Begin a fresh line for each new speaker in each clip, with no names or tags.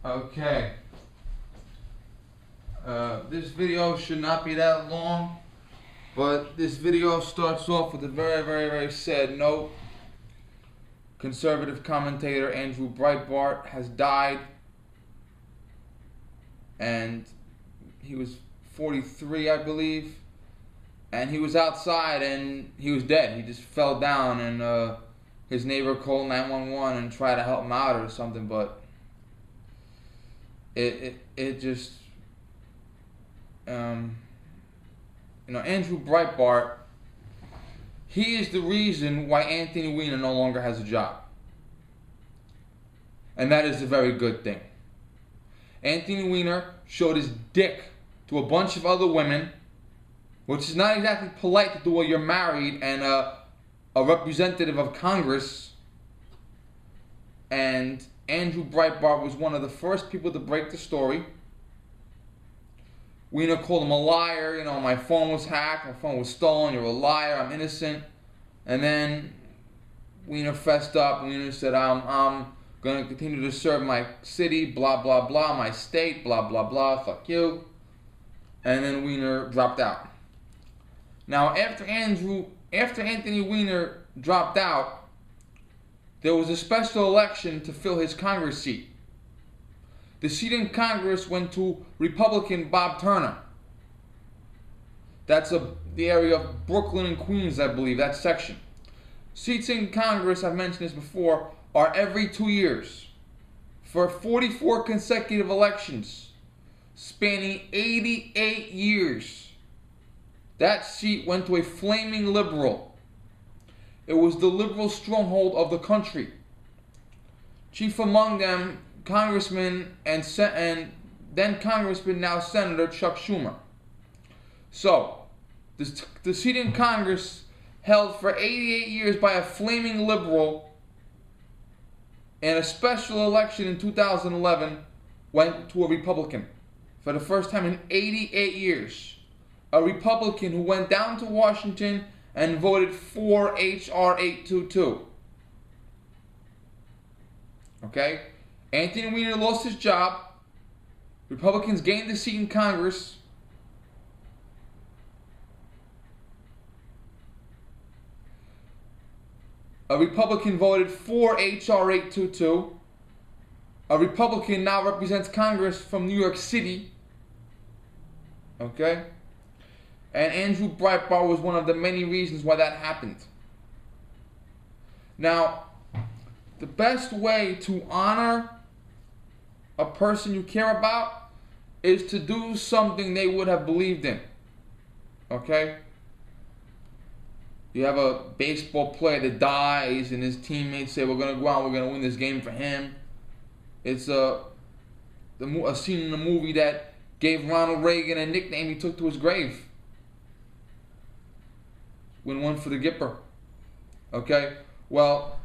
Okay. This video should not be that long, but this video starts off with a very sad note. Conservative commentator Andrew Breitbart has died, and he was 43, I believe, and he was outside and he was dead. He just fell down, and his neighbor called 911 and tried to help him out or something, but it just Andrew Breitbart, he is the reason why Anthony Weiner no longer has a job. And that is a very good thing. Anthony Weiner showed his dick to a bunch of other women, which is not exactly polite to do while you're married and a representative of Congress. And Andrew Breitbart was one of the first people to break the story. Weiner called him a liar. My phone was hacked, my phone was stolen, you're a liar, I'm innocent. And then Weiner fessed up. Weiner said, I'm going to continue to serve my city, blah, blah, blah, my state, blah, blah, blah, fuck you. And then Weiner dropped out. Now, after Anthony Weiner dropped out, there was a special election to fill his Congress seat. The seat in Congress went to Republican Bob Turner. That's the area of Brooklyn and Queens, I believe, that section. Seats in Congress, I've mentioned this before, are every 2 years. For 44 consecutive elections, spanning 88 years, that seat went to a flaming liberal. It was the liberal stronghold of the country. Chief among them, Congressman and then Congressman, now Senator Chuck Schumer. So, the seat in Congress, held for 88 years by a flaming liberal, and a special election in 2011 went to a Republican. For the first time in 88 years, a Republican who went down to Washington and voted for H.R. 822. Okay? Anthony Weiner lost his job. Republicans gained the seat in Congress. A Republican voted for H.R. 822. A Republican now represents Congress from New York City. Okay? And Andrew Breitbart was one of the many reasons why that happened. Now, the best way to honor a person you care about is to do something they would have believed in. Okay? You have a baseball player that dies and his teammates say, we're going to go out, we're going to win this game for him. It's a scene in the movie that gave Ronald Reagan a nickname he took to his grave. Win one for the Gipper. Okay? Well,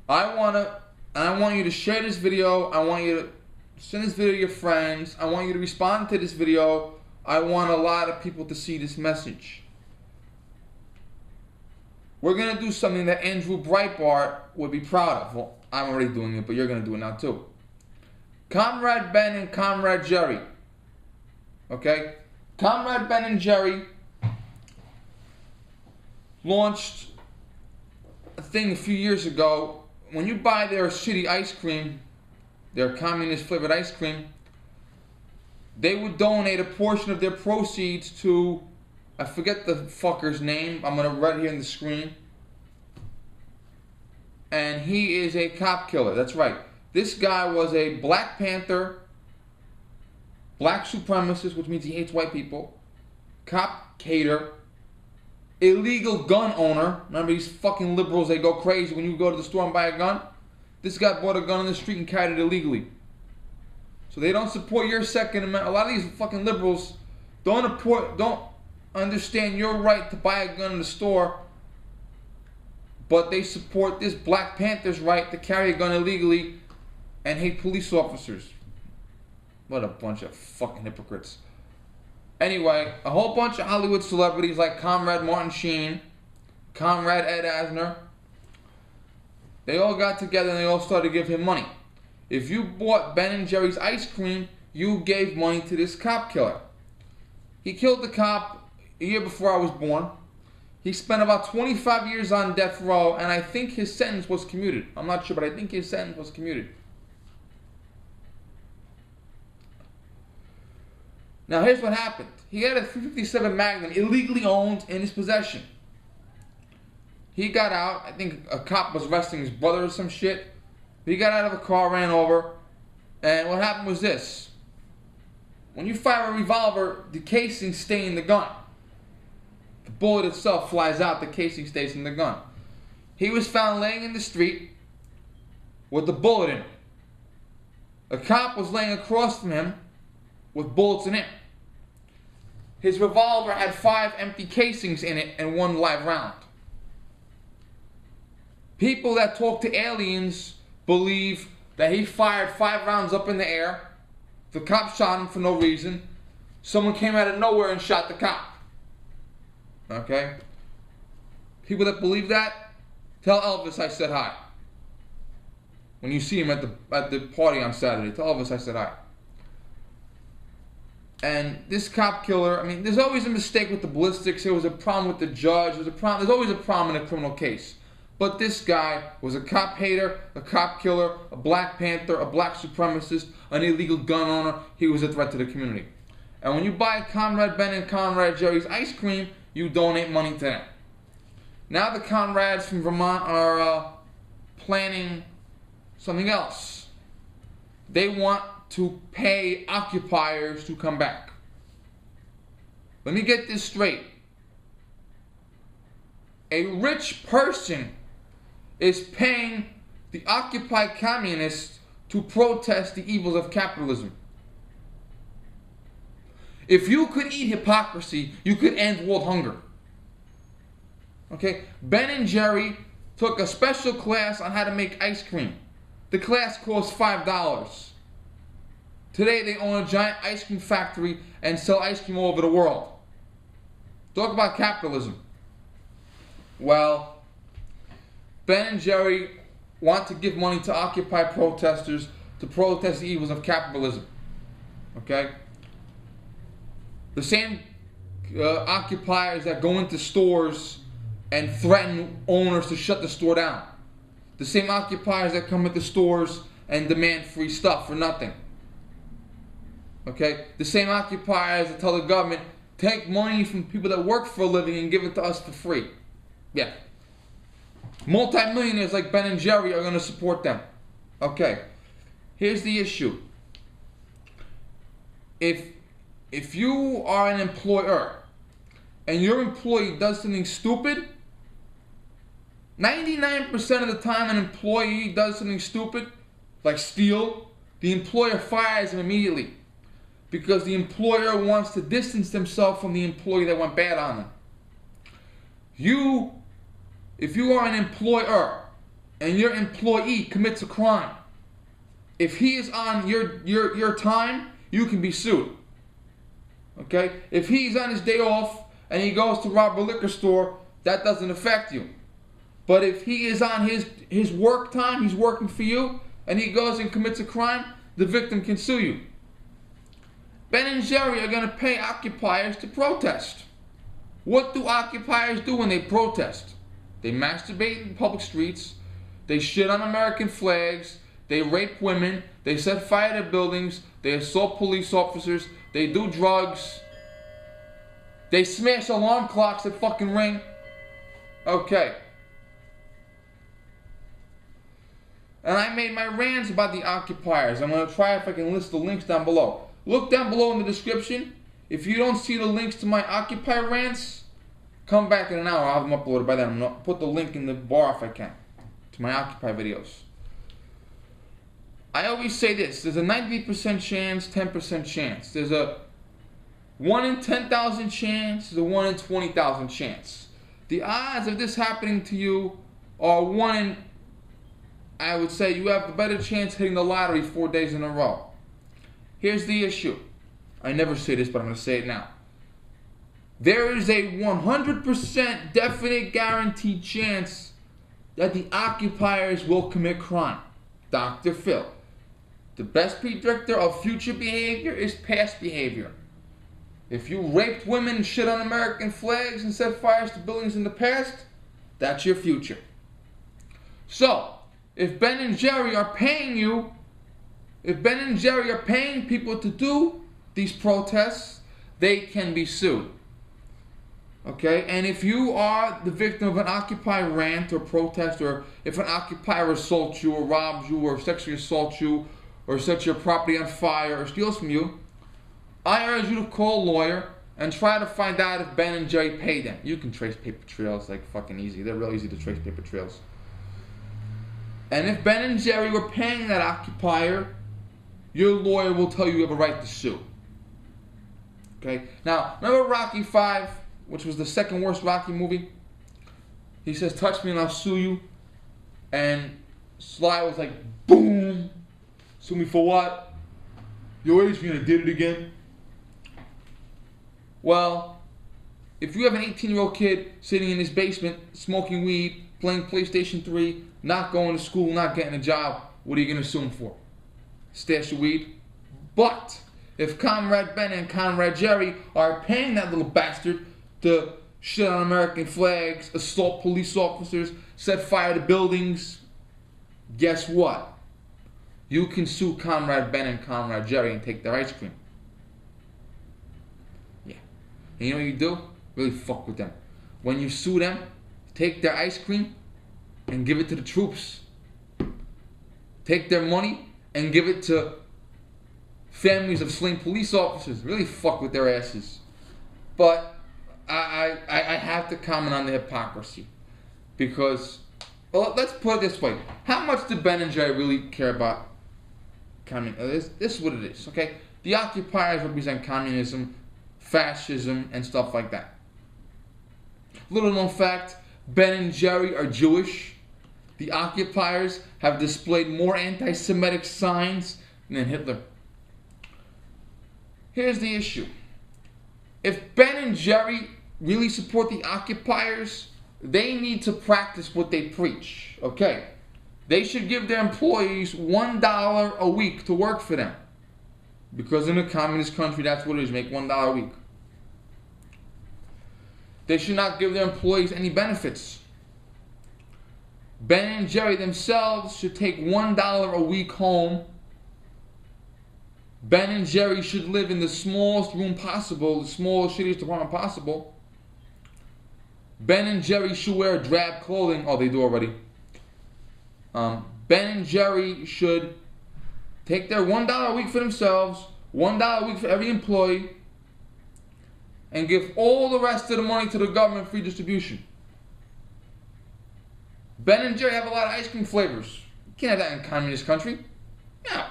I want you to share this video. I want you to send this video to your friends. I want you to respond to this video. I want a lot of people to see this message. We're going to do something that Andrew Breitbart would be proud of. Well, I'm already doing it, but you're going to do it now too. Comrade Ben and Comrade Jerry. Okay? Comrade Ben and Jerry launched a thing a few years ago. When you buy their shitty ice cream, their communist flavored ice cream, they would donate a portion of their proceeds to, I forget the fucker's name, I'm going to write here on the screen. And he is a cop killer, that's right. This guy was a Black Panther, black supremacist, which means he hates white people, cop hater, illegal gun owner. Remember these fucking liberals, they go crazy when you go to the store and buy a gun? This guy bought a gun on the street and carried it illegally. So they don't support your Second Amendment. A lot of these fucking liberals don't understand your right to buy a gun in the store, but they support this Black Panther's right to carry a gun illegally and hate police officers. What a bunch of fucking hypocrites. Anyway, a whole bunch of Hollywood celebrities like Comrade Martin Sheen, Comrade Ed Asner, they all got together and they all started to give him money. If you bought Ben & Jerry's ice cream, you gave money to this cop killer. He killed the cop a year before I was born. He spent about 25 years on death row, and I think his sentence was commuted. I'm not sure, but I think his sentence was commuted. Now, here's what happened. He had a .357 Magnum illegally owned in his possession. He got out. I think a cop was arresting his brother or some shit. He got out of a car, ran over, and what happened was this. When you fire a revolver, the casing stays in the gun. The bullet itself flies out, the casing stays in the gun. He was found laying in the street with the bullet in it. A cop was laying across from him with bullets in it. His revolver had 5 empty casings in it and 1 live round. People that talk to aliens believe that he fired 5 rounds up in the air. The cop shot him for no reason. Someone came out of nowhere and shot the cop. Okay? People that believe that, tell Elvis I said hi. When you see him at the party on Saturday, tell Elvis I said hi. And this cop killer, I mean, there's always a mistake with the ballistics. There was a problem with the judge. There's always a problem in a criminal case. But this guy was a cop hater, a cop killer, a Black Panther, a black supremacist, an illegal gun owner. He was a threat to the community. And when you buy Conrad Ben and Conrad Jerry's ice cream, you donate money to them. Now the Conrads from Vermont are planning something else. They want to pay occupiers to come back. Let me get this straight. A rich person is paying the Occupy communists to protest the evils of capitalism. If you could eat hypocrisy, you could end world hunger. Okay? Ben & Jerry took a special class on how to make ice cream. The class cost $5. Today they own a giant ice cream factory and sell ice cream all over the world. Talk about capitalism. Well, Ben & Jerry want to give money to Occupy protesters to protest the evils of capitalism. Okay? The same occupiers that go into stores and threaten owners to shut the store down. The same occupiers that come into stores and demand free stuff for nothing. Okay? The same occupiers that tell the government, take money from people that work for a living and give it to us for free. Yeah. Multi-millionaires like Ben & Jerry are going to support them. Okay. Here's the issue. If you are an employer and your employee does something stupid, 99% of the time an employee does something stupid, like steal, the employer fires him immediately. Because the employer wants to distance themselves from the employee that went bad on them. If you are an employer and your employee commits a crime, if he is on your time, you can be sued. Okay? If he's on his day off and he goes to rob a liquor store, that doesn't affect you. But if he is on his work time, he's working for you, and he goes and commits a crime, the victim can sue you. Ben & Jerry are going to pay occupiers to protest. What do occupiers do when they protest? They masturbate in public streets, they shit on American flags, they rape women, they set fire to buildings, they assault police officers, they do drugs, they smash alarm clocks that fucking ring. Okay. And I made my rants about the occupiers. I'm going to try if I can list the links down below. Look down below in the description. If you don't see the links to my Occupy rants, come back in an hour. I'll have them uploaded by then. I'm going to put the link in the bar if I can to my Occupy videos. I always say this. There's a 90% chance, 10% chance. There's a 1 in 10,000 chance. There's a 1 in 20,000 chance. The odds of this happening to you are 1 in, I would say you have a better chance hitting the lottery 4 days in a row. Here's the issue. I never say this, but I'm going to say it now. There is a 100% definite guaranteed chance that the occupiers will commit crime. Dr. Phil. The best predictor of future behavior is past behavior. If you raped women, shit on American flags, and set fires to buildings in the past, that's your future. So, if Ben and Jerry are paying you, if Ben and Jerry are paying people to do these protests, they can be sued. Okay? And if you are the victim of an Occupy rant or protest, or if an occupier assaults you or robs you or sexually assaults you or sets your property on fire or steals from you, I urge you to call a lawyer and try to find out if Ben and Jerry pay them. You can trace paper trails like fucking easy. They're real easy to trace paper trails. And if Ben and Jerry were paying that occupier, your lawyer will tell you have a right to sue. Okay? Now, remember Rocky V, which was the second worst Rocky movie? He says, touch me and I'll sue you. And Sly was like, boom! Sue me for what? Yo, Adrian, I did it again. Well, if you have an 18-year-old kid sitting in his basement, smoking weed, playing PlayStation 3, not going to school, not getting a job, what are you going to sue him for? Stash of weed? But if Comrade Ben and Comrade Jerry are paying that little bastard to shit on American flags, assault police officers, set fire to buildings, guess what? You can sue Comrade Ben and Comrade Jerry and take their ice cream. Yeah. And you know what you do? Really fuck with them. When you sue them, take their ice cream and give it to the troops. Take their money and give it to families of slain police officers. Really fuck with their asses. But I have to comment on the hypocrisy. Because, well, let's put it this way. How much did Ben and Jerry really care about communism? This is what it is, okay? The occupiers represent communism, fascism, and stuff like that. Little known fact, Ben and Jerry are Jewish. The occupiers have displayed more anti-Semitic signs than Hitler. Here's the issue. If Ben and Jerry really support the occupiers, they need to practice what they preach, okay? They should give their employees $1 a week to work for them. Because in a communist country, that's what it is, make $1 a week. They should not give their employees any benefits. Ben and Jerry themselves should take $1 a week home. Ben and Jerry should live in the smallest room possible, the smallest, shittiest apartment possible. Ben and Jerry should wear drab clothing. Oh, they do already. Ben and Jerry should take their $1 a week for themselves, $1 a week for every employee, and give all the rest of the money to the government free distribution. Ben and Jerry have a lot of ice cream flavors. You can't have that in a communist country. No.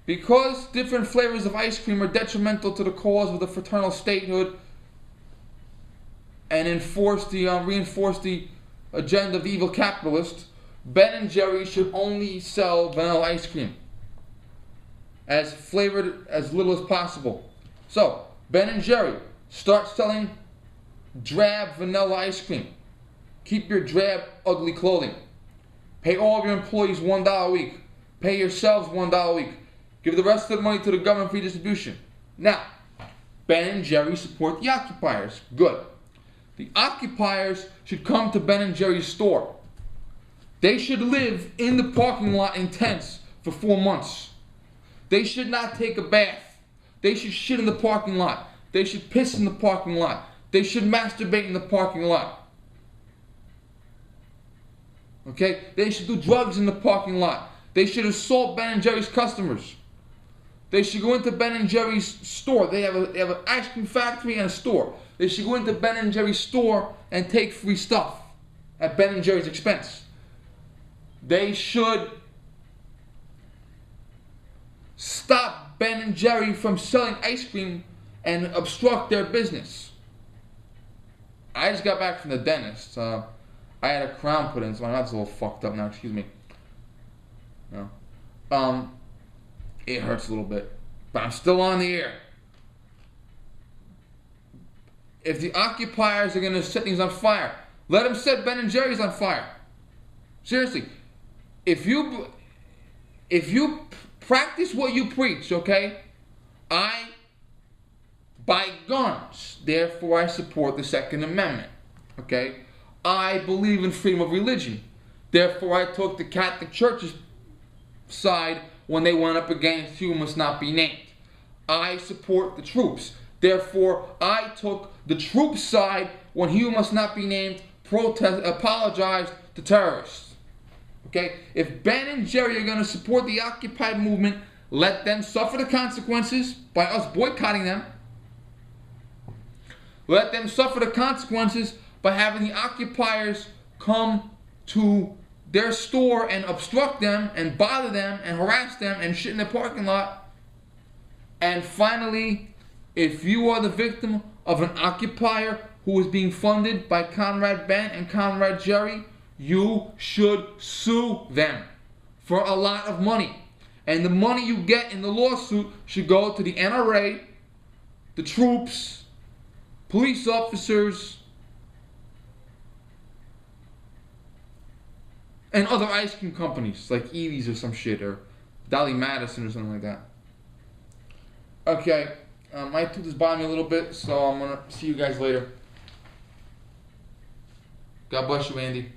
Because different flavors of ice cream are detrimental to the cause of the fraternal statehood and reinforce the agenda of the evil capitalist, Ben and Jerry should only sell vanilla ice cream, as flavored as little as possible. So, Ben and Jerry, start selling drab vanilla ice cream. Keep your drab, ugly clothing. Pay all of your employees $1 a week. Pay yourselves $1 a week. Give the rest of the money to the government free distribution. Now, Ben and Jerry support the occupiers. Good. The occupiers should come to Ben and Jerry's store. They should live in the parking lot in tents for 4 months. They should not take a bath. They should shit in the parking lot. They should piss in the parking lot. They should masturbate in the parking lot. Okay? They should do drugs in the parking lot. They should assault Ben and Jerry's customers. They should go into Ben and Jerry's store. They have an ice cream factory and a store. They should go into Ben and Jerry's store and take free stuff at Ben and Jerry's expense. They should stop Ben and Jerry from selling ice cream and obstruct their business. I just got back from the dentist. I had a crown put in, so my mouth's a little fucked up now. Excuse me. No. It hurts a little bit, but I'm still on the air. If the occupiers are going to set things on fire, let them set Ben and Jerry's on fire. Seriously, if you if you practice what you preach, okay? I buy guns, therefore I support the Second Amendment, okay? I believe in freedom of religion, therefore I took the Catholic Church's side when they went up against "You Must Not Be Named." I support the troops, therefore I took the troops' side when "You Must Not Be Named" apologized to terrorists. Okay? If Ben and Jerry are going to support the Occupy movement, let them suffer the consequences by us boycotting them. Let them suffer the consequences by having the occupiers come to their store and obstruct them and bother them and harass them and shit in the parking lot. And finally, if you are the victim of an occupier who is being funded by Conrad Ben and Conrad Jerry, you should sue them for a lot of money. And the money you get in the lawsuit should go to the NRA, the troops, police officers, and other ice cream companies like Edie's or some shit, or Dolly Madison or something like that. Okay, my tooth is bothering me a little bit, so I'm going to see you guys later. God bless you, Andy.